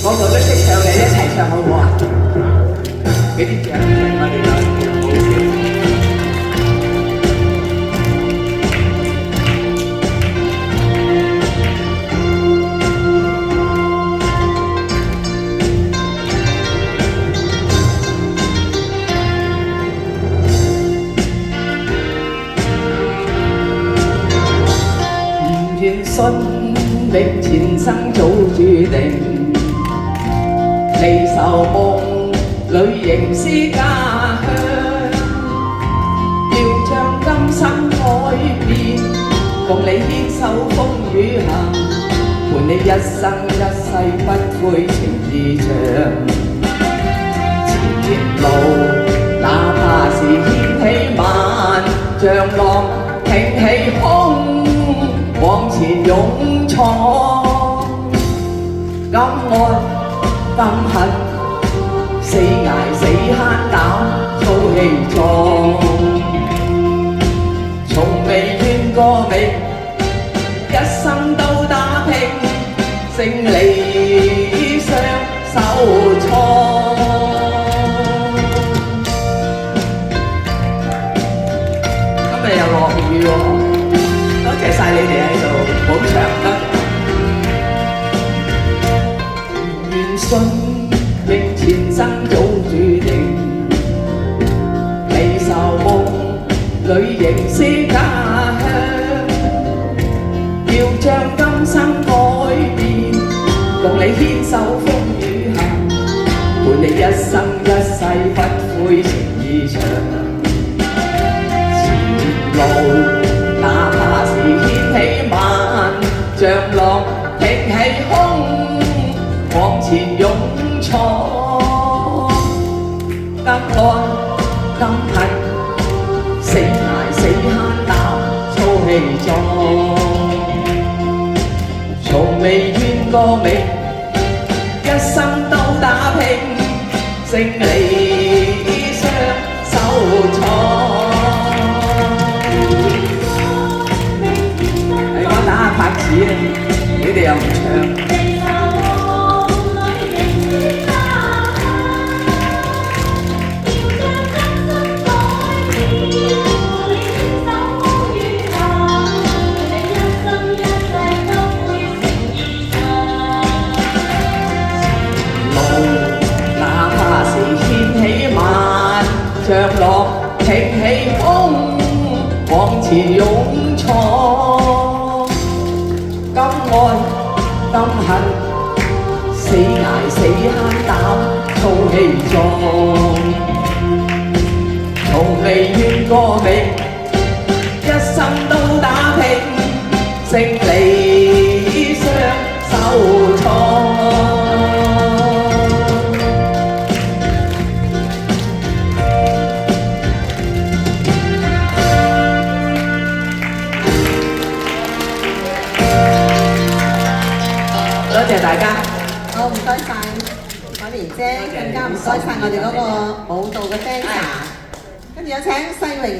我個都識唱嘅，一齊唱好唔好啊？俾啲掌聲我哋啦，好笑。唔願信命前生早注定，離愁夢裏仍是家鄉。要將今生改變，共你牽手風雨行，伴你一生一世不悔情意長。前路哪怕是掀起萬丈浪，挺起胸往前勇闖。敢愛敢恨，死捱死慳膽操氣壯。從未怨過命，一生都打拼，勝利雙手創。今日又落雨喎，多謝晒你哋喺度捧場得。願信命前生早注定，離愁夢裏仍是家鄉。要將今生改變，共你牽手風雨行，伴你一生一世不悔情意長。前路哪怕是掀起萬丈浪，挺起胸往前勇闖。敢愛敢恨，死捱死慳膽操氣壯。從未怨過命，一生都打拼，勝利雙手創。你講打下拍子啊，你哋又唔唱。像浪挺起胸往前勇闖。敢愛敢恨，死捱死慳膽操氣壯。從未怨過命，一生都打拼，勝利雙手創。多謝大家。好，唔該晒海蓮姐，更加唔該晒我哋嗰個舞蹈嘅 dancer。跟住有請世榮。